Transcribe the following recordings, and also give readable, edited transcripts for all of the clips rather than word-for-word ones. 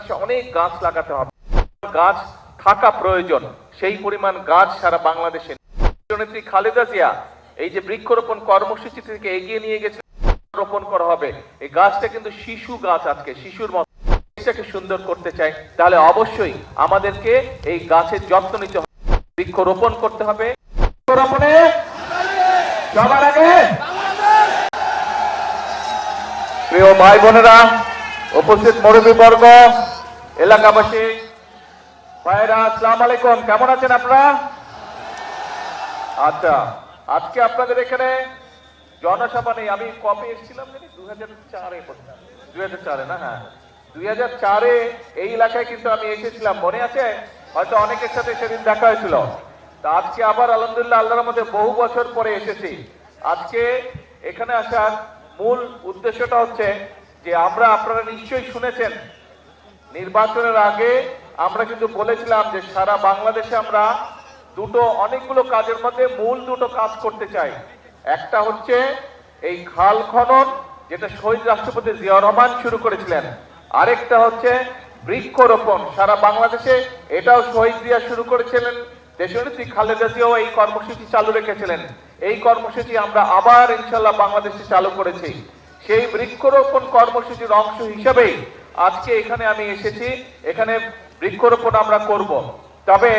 দেশে অনেক গাছ লাগাতে হবে, গাছ থাকা প্রয়োজন, সেই পরিমাণ গাছ সারা বাংলাদেশে। নেত্রী খালেদা জিয়া এই যে বৃক্ষরোপণ কর্মসূচি থেকে এগিয়ে নিয়ে গেছে, রোপণ করা হবে এই গাছটা কিন্তু শিশু গাছ, আজকে শিশুর মতো দেশটাকে সুন্দর করতে চাই, তাহলে অবশ্যই আমাদেরকে এই গাছের যত্ন নিতে হবে, বৃক্ষরোপণ করতে হবে। বৃক্ষরোপণে সবার আগে প্রিয় ভাই বোনেরা, উপস্থিত মুরব্বীবর্গ, এলাকাবাসী ভাইরা, আসসালামু আলাইকুম। কেমন আছেন আপনারা? আচ্ছা, আজকে আপনাদের এখানে জনসভা নেই। আমি কবে এসেছিলাম জানি 2004 না? হ্যাঁ, 2004 এই এলাকায় কিন্তু আমি এসেছিলাম, মনে আছে? হয়তো অনেকের সাথে সেদিন দেখা হয়েছিল। তা আজকে আবার আলহামদুলিল্লাহ আল্লাহর মধ্যে বহু বছর পরে এসেছি। আজকে এখানে আসার মূল উদ্দেশ্যটা হচ্ছে যে আপনারা নিশ্চয়ই শুনেছেন, নির্বাচনের আগে আমরা কিন্তু বলেছিলাম যে সারা বাংলাদেশে আমরা অনেকগুলো কাজের মধ্যে মূল দুটো কাজ করতে চাই। একটা হচ্ছে এই খাল খনন, যেটা শহীদ রাষ্ট্রপতি জিয়াউর রহমান শুরু করেছিলেন। আরেকটা হচ্ছে বৃক্ষরোপণ সারা বাংলাদেশে, এটাও শহীদ জিয়া শুরু করেছিলেন, দেশনেত্রী খালেদা জিয়াও এই কর্মসূচি চালু রেখেছিলেন। এই কর্মসূচি আমরা আবার ইনশাল্লাহ বাংলাদেশে চালু করেছি। সেই বৃক্ষরোপণ কর্মসূচির অংশ হিসেবেই আজকে এখানে আমি এসেছি। এখানে বৃক্ষরোপণ আমরা করব। তবে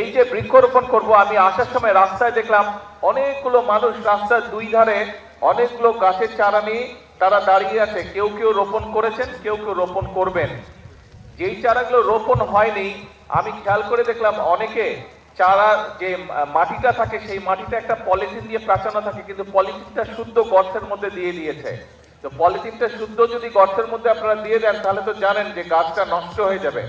এই যে বৃক্ষরোপণ করব, আমি আসার সময় রাস্তায় দেখলাম অনেকগুলো মানুষ রাস্তার দুই ধারে অনেকগুলো গাছের চারা নিয়ে তারা দাঁড়িয়ে আছে। কেউ কেউ রোপণ করেছেন, কেউ কেউ রোপণ করবেন। যেই চারাগুলো রোপণ হয়নি, আমি খেয়াল করে দেখলাম অনেকে চারা যে মাটিটা থাকে সেই মাটিটা একটা পলিথিন দিয়ে প্রাচানো থাকে, কিন্তু পলিথিনটা শুদ্ধ গর্তের মধ্যে দিয়ে দিয়েছে। তো পলিথিনটা শুদ্ধ যদি গর্তের মধ্যে আপনারা দিয়ে দেন, তাহলে তো জানেন যে গাছটা নষ্ট হয়ে যাবে।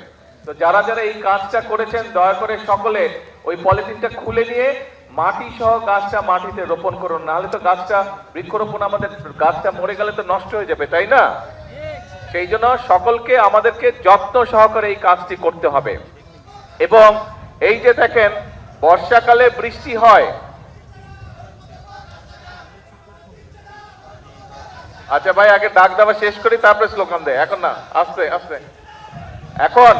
তো যারা যারা এই কাজটা করেছেন, দয়া করে সকলে ওই পলিথিনটা খুলে নিয়ে মাটি সহ গাছটা মাটিতে রোপণ করুন, নাহলে তো গাছটা বৃক্ষরোপণ আমাদের গাছটা মরে গেলে তো নষ্ট হয়ে যাবে, তাই না? সেই জন্য সকলকে আমাদেরকে যত্ন সহকারে এই কাজটি করতে হবে। এবং এই যে দেখেন বর্ষাকালে বৃষ্টি হয়, আচ্ছা ভাই আগে ডাক দেওয়া শেষ করি তারপরে স্লোগান দেয়, এখন না, আস্তে আস্তে। এখন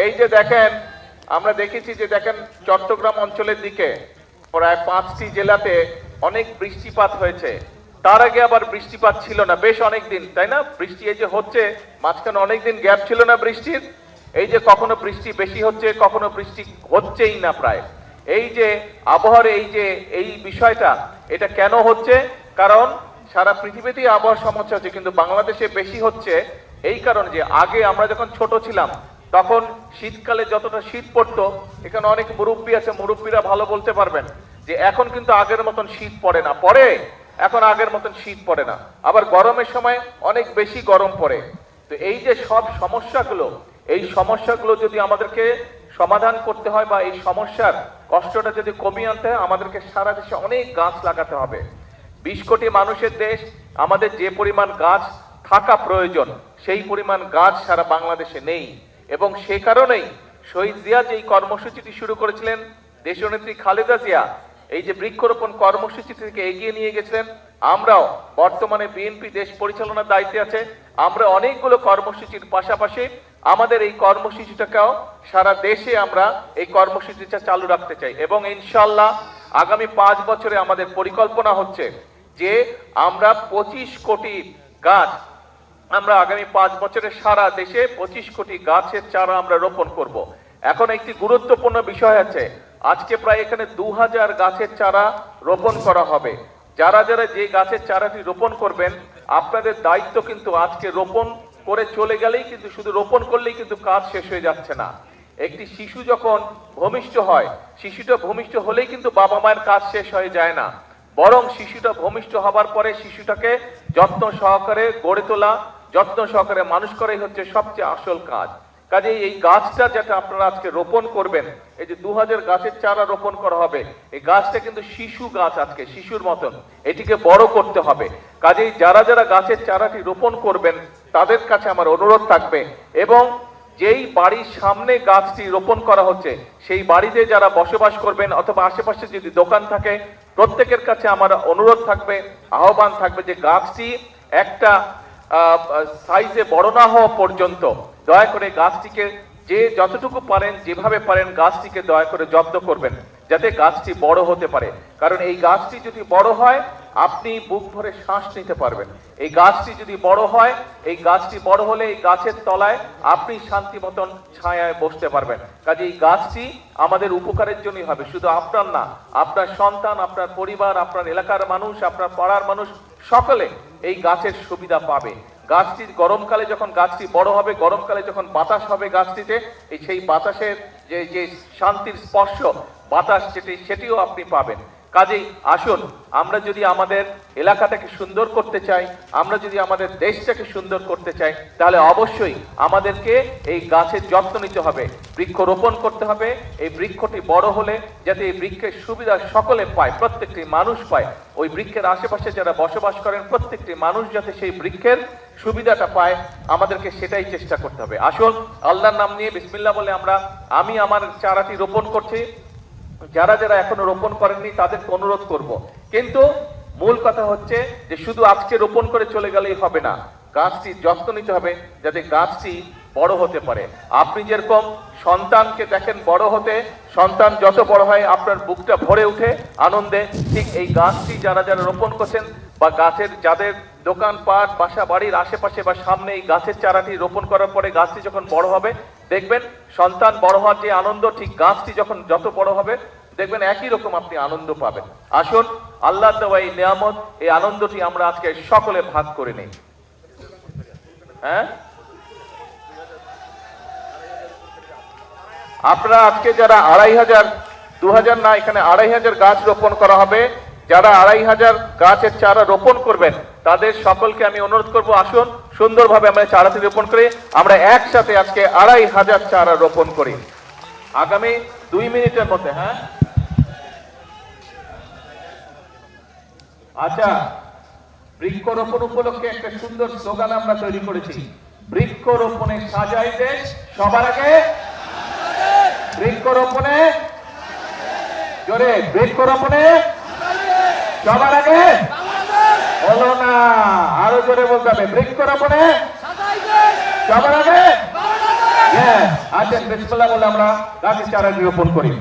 এই যে দেখেন, আমরা দেখেছি যে দেখেন চট্টগ্রাম অঞ্চলের দিকে প্রায় 5টি জেলাতে অনেক বৃষ্টিপাত হয়েছে। তার আগে আবার বৃষ্টিপাত ছিল না বেশ অনেক দিন, তাই না? বৃষ্টি এই যে হচ্ছে, মাঝখানে অনেকদিন গ্যাপ ছিল না বৃষ্টির। এই যে কখনো বৃষ্টি বেশি হচ্ছে, কখনো বৃষ্টি হচ্ছেই না প্রায়। এই যে আবহাওয়ার এই বিষয়টা, এটা কেন হচ্ছে? কারণ সারা পৃথিবীতেই আবহাওয়ার সমস্যা হচ্ছে, কিন্তু বাংলাদেশে বেশি হচ্ছে এই কারণে যে আগে আমরা যখন ছোট ছিলাম তখন শীতকালে যতটা শীত পড়তো, এখানে অনেক মুরব্বী আছে, মুরব্বীরা ভালো বলতে পারবেন যে এখন কিন্তু আগের মতন শীত পড়ে না, এখন আগের মতন শীত পড়ে না। আবার গরমের সময় অনেক বেশি গরম পড়ে। তো এই যে সব সমস্যাগুলো, এই সমস্যাগুলো যদি আমাদেরকে সমাধান করতে হয় বা এই সমস্যার কষ্টটা যদি কমিয়ে আনতে হয়, আমাদেরকে সারা দেশে অনেক গাছ লাগাতে হবে। 20 কোটি মানুষের দেশ, আমাদের যে পরিমাণ গাছ থাকা প্রয়োজন সেই পরিমাণ গাছ সারা বাংলাদেশে নেই। এবং সে কারণেই শহীদ জিয়া যে কর্মসূচিটি শুরু করেছিলেন, দেশনেত্রী খালেদা জিয়া এই যে বৃক্ষরোপণ কর্মসূচি থেকে এগিয়ে নিয়ে গেছিলেন, আমরাও বর্তমানে বিএনপি দেশ পরিচালনার দায়িত্বে আছে, আমরা অনেকগুলো কর্মসূচির পাশাপাশি আমাদের এই কর্মসূচিটাকেও সারা দেশে আমরা এই কর্মসূচিটা চালু রাখতে চাই। এবং ইনশাআল্লাহ আগামী 5 বছরে আমাদের পরিকল্পনা হচ্ছে যে আমরা 25 কোটি গাছ, আমরা আগামী 5 বছরে সারা দেশে 25 কোটি গাছের চারা আমরা রোপণ করব। এখন একটি গুরুত্বপূর্ণ বিষয় আছে, আজকে প্রায় এখানে 2000 গাছের চারা রোপণ করা হবে। যারা যারা যে গাছের চারাটি রোপণ করবেন, আপনাদের দায়িত্ব কিন্তু আজকে রোপণ করে চলে গেলেই কিন্তু, শুধু রোপণ করলেই কিন্তু কাজ শেষ হয়ে যাচ্ছে না। একটি শিশু যখন ভূমিষ্ঠ হয়, শিশুটা ভূমিষ্ঠ হলেই কিন্তু বাবা মায়ের কাজ শেষ হয়ে যায় না, বরং শিশুটা ভূমিষ্ঠ হবার পরে শিশুটাকে যত্ন সহকারে গড়ে তোলা, যত্ন সহকারে মানুষ করাই হচ্ছে সবচেয়ে আসল কাজ। কাজে এই গাছটা যেটা আপনারা আজকে রোপণ করবেন, এই যে 2000 গাছের চারা রোপণ করা হবে, এই গাছটা কিন্তু শিশু গাছ, আজকে শিশুর মতন, এটিকে বড় করতে হবে। কাজেই যারা যারা গাছের চারাটি রোপণ করবেন তাদের কাছে আমার অনুরোধ থাকবে, এবং যেই বাড়ির সামনে গাছটি রোপণ করা হচ্ছে সেই বাড়িতে যারা বসবাস করবেন অথবা আশেপাশে যদি দোকান থাকে, প্রত্যেকের কাছে আমার অনুরোধ থাকবে, আহ্বান থাকবে যে গাছটি একটা সাইজে বড় না হওয়া পর্যন্ত দয়া করে গাছটিকে যে যতটুকু পারেন যেভাবে পারেন গাছটিকে দয়া করে যত্ন করবেন যাতে গাছটি বড় হতে পারে, কারণ এই গাছটি যদি বড় হয় আপনি বুক ভরে শ্বাস নিতে পারবেন। এই গাছটি যদি বড় হয়, এই গাছটি বড় হলে এই গাছের তলায় আপনি শান্তি মতন ছায়ায় বসতে পারবেন। কাজে এই গাছটি আমাদের উপকারের জন্যই হবে, শুধু আপনার না, আপনার সন্তান, আপনার পরিবার, আপনার এলাকার মানুষ, আপনার পাড়ার মানুষ সকলে এই গাছের সুবিধা পাবে। গাছটি গরমকালে যখন গাছটি বড় হবে, গরমকালে যখন বাতাস হবে গাছটিতে, সেই বাতাসের যে শান্তির স্পর্শ বাতাস সেটিও আপনি পাবেন। কাজেই আসুন, আমরা যদি আমাদের এলাকাটাকে সুন্দর করতে চাই, আমরা যদি আমাদের দেশটাকে সুন্দর করতে চাই, তাহলে অবশ্যই আমাদেরকে এই গাছের যত্ন নিতে হবে, বৃক্ষ রোপণ করতে হবে। এই বৃক্ষটি বড় হলে যাতে এই বৃক্ষের সুবিধা সকলে পায়, প্রত্যেকটি মানুষ পায়, ওই বৃক্ষের আশেপাশে যারা বসবাস করেন প্রত্যেকটি মানুষ যাতে সেই বৃক্ষের সুবিধাটা পায়, আমাদেরকে সেটাই চেষ্টা করতে হবে। আসুন, আল্লাহর নাম নিয়ে বিসমিল্লাহ বলে আমি আমার চারাটি রোপণ করছি। যারা যারা এখনো রোপণ করেননি তাদেরকে অনুরোধ করব, কিন্তু মূল কথা হচ্ছে যে শুধু আজকে রোপণ করে চলে গেলেই হবে না, গাছটির যত্ন নিতে হবে যাতে গাছটি বড় হতে পারে। আপনি যেরকম সন্তানকে দেখেন বড় হতে, সন্তান যত বড় হয় আপনার বুকটা ভরে উঠে আনন্দে, ঠিক এই গাছটি যারা যারা রোপণ করছেন বা গাছের যাদের দোকানপাট, বাসা বাড়ির আশেপাশে বা সামনে এই গাছের চারাটি রোপণ করার পরে গাছটি যখন বড় হবে, দেখবেন সন্তান বড় হওয়ার যে আনন্দ, ঠিক গাছটি যখন যত বড় হবে দেখবেন একই রকম আপনি আনন্দ পাবেন। আসুন, আল্লাহ দেওয়া এই নিয়ামত, এই আনন্দটি আমরা আজকে সকলে ভাগ করে নিই। হ্যাঁ, আপনারা আজকে যারা 2500, 2000 না, এখানে 2500 গাছ রোপণ করা হবে। যারা 2500 গাছের চারা রোপণ করবেন তাদের সকলকে আমি অনুরোধ করব, আসুন সুন্দরভাবে আমরা চারাটি রোপণ করি, আমরা একসাথে আজকে 2500 চারা রোপণ করি আগামী 2 মিনিটের মধ্যে। হ্যাঁ, আচ্ছা, বৃক্ষরোপণ উপলক্ষে একটা সুন্দর স্লোগান আমরা তৈরি করেছি, বৃক্ষরোপণে সাজাই দেশ সবার আগে, বৃক্ষরোপণে জোরে, বৃক্ষরোপণে সবার আগে, হলো না, আরো জোরে বলতে হবে, বৃক্ষরোপণে সবার আগে। হ্যাঁ, আসেন বিসমিল্লাহ বলে আমরা গাছের চারাটি রোপণ করি।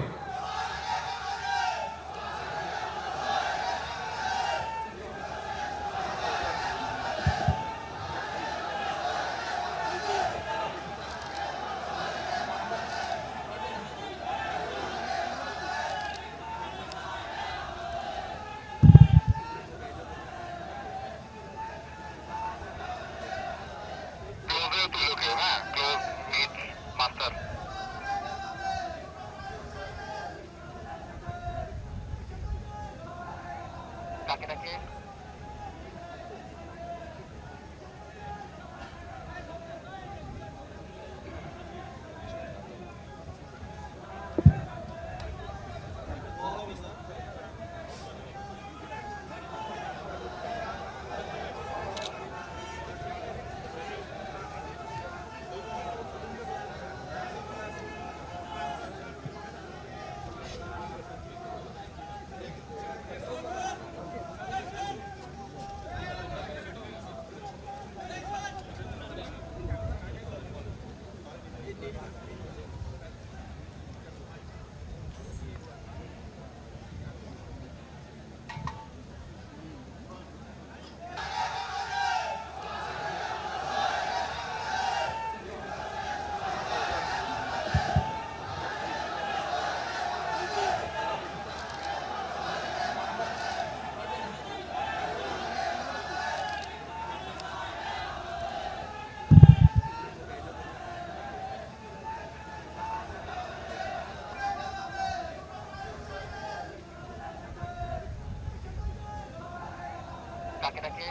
কাকে ডাকে